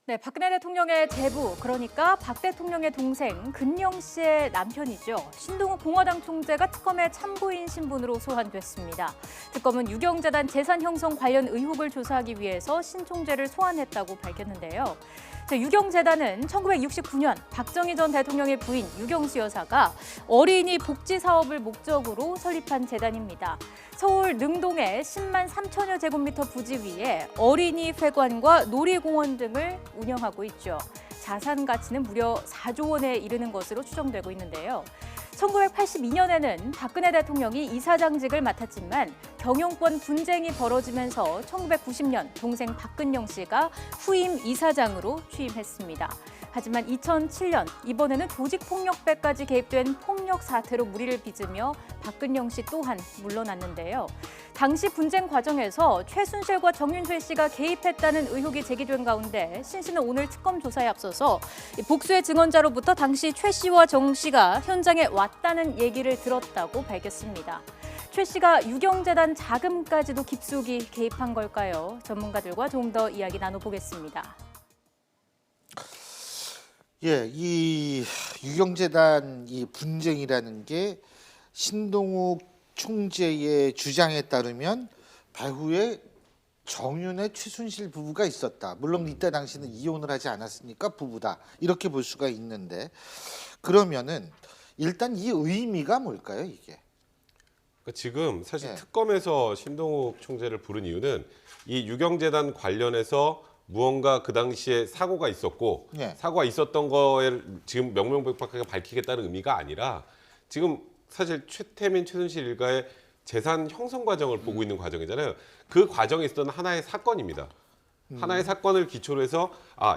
네, 박근혜 대통령의 제부, 그러니까 박 대통령의 동생 근영 씨의 남편이죠. 신동욱 공화당 총재가 특검의 참고인 신분으로 소환됐습니다. 특검은 유경재단 재산 형성 관련 의혹을 조사하기 위해서 신 총재를 소환했다고 밝혔는데요. 유경재단은 1969년 박정희 전 대통령의 부인 유경수 여사가 어린이 복지 사업을 목적으로 설립한 재단입니다. 서울 능동의 10만 3천여 제곱미터 부지 위에 어린이 회관과 놀이공원 등을 운영하고 있죠. 자산 가치는 무려 4조 원에 이르는 것으로 추정되고 있는데요. 1982년에는 박근혜 대통령이 이사장직을 맡았지만 경영권 분쟁이 벌어지면서 1990년 동생 박근영 씨가 후임 이사장으로 취임했습니다. 하지만 2007년 이번에는 조직폭력배까지 개입된 폭력 사태로 무리를 빚으며 박근영 씨 또한 물러났는데요. 당시 분쟁 과정에서 최순실과 정윤회 씨가 개입했다는 의혹이 제기된 가운데 신 씨는 오늘 특검 조사에 앞서서 복수의 증언자로부터 당시 최 씨와 정 씨가 현장에 왔다는 얘기를 들었다고 밝혔습니다. 최 씨가 유경재단 자금까지도 깊숙이 개입한 걸까요? 전문가들과 조금 더 이야기 나눠보겠습니다. 예, 이 유경재단 이 분쟁이라는 게 신동욱 총재의 주장에 따르면 배후에 정윤회 최순실 부부가 있었다. 물론 이때 당시는 이혼을 하지 않았으니까 부부다. 이렇게 볼 수가 있는데 그러면은 일단 이 의미가 뭘까요, 이게? 그러니까 지금 사실 예. 특검에서 신동욱 총재를 부른 이유는 이 유경재단 관련해서 무언가 그 당시에 사고가 있었고 예. 사고가 있었던 거에 지금 명명백백하게 밝히겠다는 의미가 아니라 지금 사실 최태민, 최순실 일가의 재산 형성 과정을 보고 있는 과정이잖아요. 그 과정에 있었던 하나의 사건입니다. 하나의 사건을 기초로 해서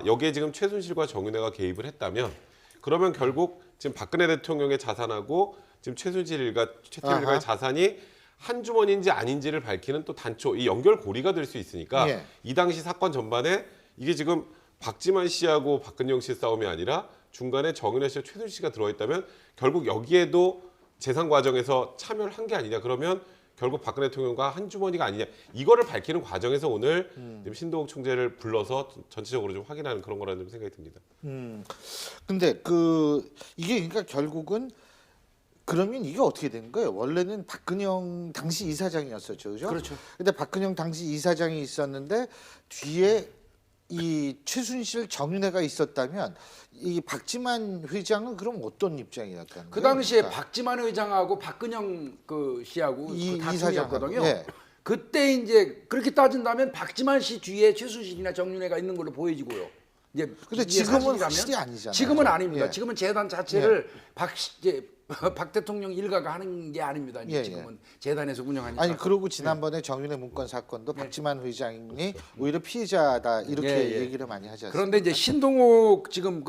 여기에 지금 최순실과 정윤회가 개입을 했다면 그러면 결국 지금 박근혜 대통령의 자산하고 지금 최순실 일가, 최태민 일가의 자산이 한 주머니인지 아닌지를 밝히는 또 단초, 이 연결고리가 될 수 있으니까 예. 이 당시 사건 전반에 이게 지금 박지만 씨하고 박근영 씨의 싸움이 아니라 중간에 정윤회 씨와 최순실 씨가 들어있다면 결국 여기에도 재산 과정에서 참여를 한 게 아니냐. 그러면 결국 박근혜 대통령과 한 주머니가 아니냐. 이거를 밝히는 과정에서 오늘 지금 신동욱 총재를 불러서 전체적으로 좀 확인하는 그런 거라는 좀 생각이 듭니다. 근데 이게 그러니까 결국은 그러면 이게 어떻게 된 거예요? 원래는 박근영 당시 이사장이었었죠, 그죠? 그렇죠. 근데 박근영 당시 이사장이 있었는데 뒤에 이 최순실 정윤회가 있었다면 이 박지만 회장은 그럼 어떤 입장이었다는 그 거예요? 당시에 그러니까 박지만 회장하고 박근영 씨하고 이 다툼이었거든요. 예. 그때 이제 그렇게 따진다면 박지만 씨 뒤에 최순실이나 정윤회가 있는 걸로 보여지고요. 이제 근데 이게 지금은 사실이라면 확실히 아니잖아요. 지금은 아닙니다. 예. 지금은 재단 자체를 박 대통령 일가가 하는 게 아닙니다. 이제 예, 지금은 재단에서 운영하니까. 아니 그리고 지난번에 정윤회 문건 사건도 박지만 회장이 오히려 피해자다 이렇게 예, 예. 얘기를 많이 하지 않습니까? 그런데 이제 신동욱 지금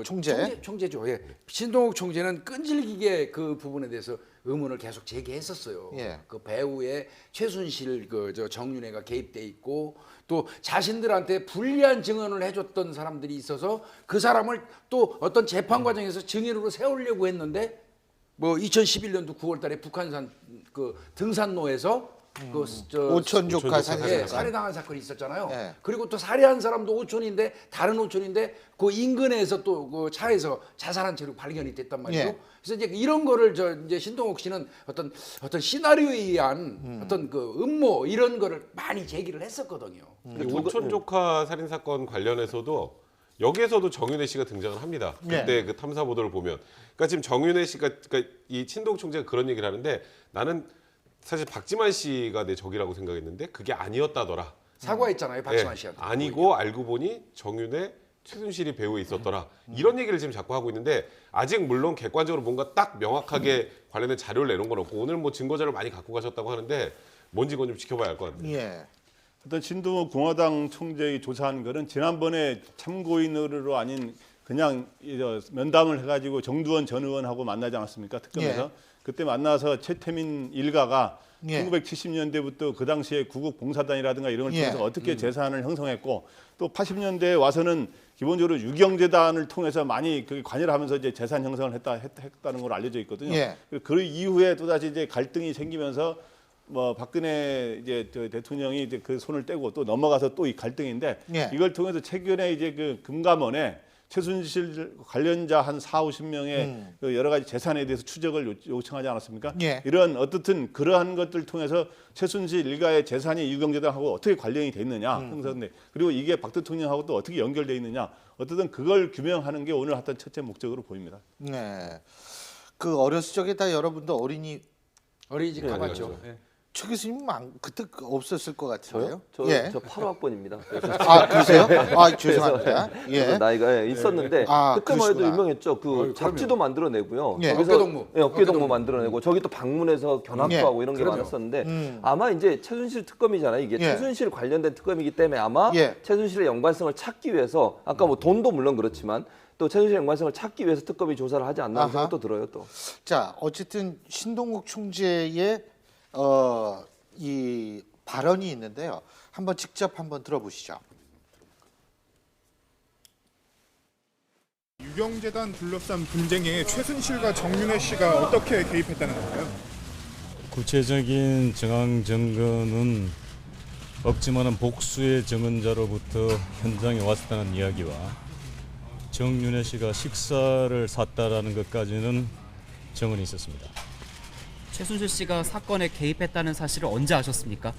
총재? 총재죠. 예. 신동욱 총재는 끈질기게 그 부분에 대해서 의문을 계속 제기했었어요. 예. 그 배우에 최순실 정윤회가 개입돼 있고 또 자신들한테 불리한 증언을 해줬던 사람들이 있어서 그 사람을 또 어떤 재판 과정에서 증인으로 세우려고 했는데 뭐 2011년도 9월달에 북한산 그 등산로에서 오촌 조카 예, 살해사건. 살해당한 사건이 있었잖아요. 예. 그리고 또 살해한 사람도 오촌인데 다른 오촌인데 그 인근에서 또 그 차에서 자살한 채로 발견이 됐단 말이죠. 예. 그래서 이제 이런 거를 이제 신동욱 씨는 어떤 시나리오에 의한 어떤 그 음모 이런 거를 많이 제기를 했었거든요. 오촌 조카 살인 사건 관련해서도 여기에서도 정윤회 씨가 등장을 합니다. 예. 그때 그 탐사 보도를 보면, 그러니까 지금 정윤회 씨가, 그러니까 이 신동욱 총재가 그런 얘기를 하는데 나는 사실 박지만 씨가 내 적이라고 생각했는데 그게 아니었다더라. 사과했잖아요, 박지만 예, 씨한테. 아니고 알고 보니 정윤회, 최순실이 배우에 있었더라. 이런 얘기를 지금 자꾸 하고 있는데 아직 물론 객관적으로 뭔가 딱 명확하게 관련된 자료를 내놓은 건 없고 오늘 뭐 증거 자료를 많이 갖고 가셨다고 하는데 뭔지 그건 좀 지켜봐야 할 것 같네요. 예. 어떤 신동욱 공화당 총재의 조사한 거는 지난번에 참고인으로 아닌 그냥 면담을 해가지고 정두원 전 의원하고 만나지 않았습니까? 특검에서. 예. 그때 만나서 최태민 일가가 예. 1970년대부터 그 당시에 구국봉사단이라든가 이런 걸 예. 통해서 어떻게 재산을 형성했고 또 80년대에 와서는 기본적으로 유경재단을 통해서 많이 관여를 하면서 이제 재산 형성을 했다는 걸 알려져 있거든요. 예. 그 이후에 또다시 이제 갈등이 생기면서 뭐 박근혜 이제 저 대통령이 이제 그 손을 떼고 또 넘어가서 또 이 갈등인데 예. 이걸 통해서 최근에 이제 그 금감원에 최순실 관련자 한 40~50명의 그 여러 가지 재산에 대해서 추적을 요청하지 않았습니까? 예. 이런 어떻든 그러한 것들 통해서 최순실 일가의 재산이 유경재단하고 어떻게 관련이 돼 있느냐 형사인데 그리고 이게 박 대통령하고 또 어떻게 연결돼 있느냐 어쨌든 그걸 규명하는 게 오늘 어떤 첫째 목적으로 보입니다. 네. 그 어렸을 적에 다 여러분도 어린이집 가봤죠. 네. 최 교수님 그때 없었을 것 같은데요. 저요? 예. 저 8학번입니다. 아 그러세요? 아 죄송합니다. 저도 예. 나이가 있었는데 아, 그때만 해도 그러시구나. 유명했죠. 그 잡지도 만들어내고요. 예. 거기서 어깨동무. 예, 어깨동무 만들어내고 저기 또 방문해서 견학도 예. 하고 이런 게 그럼요. 많았었는데 아마 이제 최순실 특검이잖아요. 이게 예. 최순실 관련된 특검이기 때문에 아마 예. 최순실의 연관성을 찾기 위해서 아까 뭐 돈도 물론 그렇지만 또 최순실의 연관성을 찾기 위해서 특검이 조사를 하지 않나 하는 아하. 생각도 들어요. 또. 자 어쨌든 신동욱 총재의 이 발언이 있는데요. 한번 직접 한번 들어보시죠. 유경재단 둘러싼 분쟁에 최순실과 정윤회 씨가 어떻게 개입했다는 건가요? 구체적인 정황 증거는 없지만은 복수의 증언자로부터 현장에 왔다는 이야기와 정윤회 씨가 식사를 샀다라는 것까지는 증언이 있었습니다. 최순실 씨가 사건에 개입했다는 사실을 언제 아셨습니까?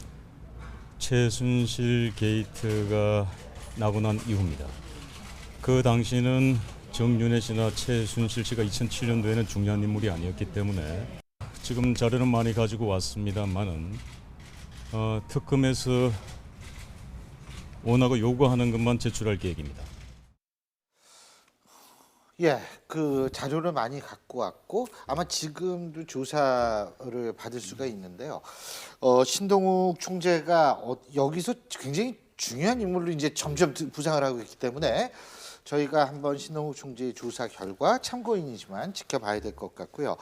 최순실 게이트가 나고 난 이후입니다. 그 당시는 정윤회 씨나 최순실 씨가 2007년도에는 중요한 인물이 아니었기 때문에 지금 자료는 많이 가지고 왔습니다만은 특검에서 원하고 요구하는 것만 제출할 계획입니다. 예, 그 자료를 많이 갖고 왔고 아마 지금도 조사를 받을 수가 있는데요. 신동욱 총재가 여기서 굉장히 중요한 인물로 이제 점점 부상을 하고 있기 때문에 저희가 한번 신동욱 총재의 조사 결과 참고인이지만 지켜봐야 될 것 같고요.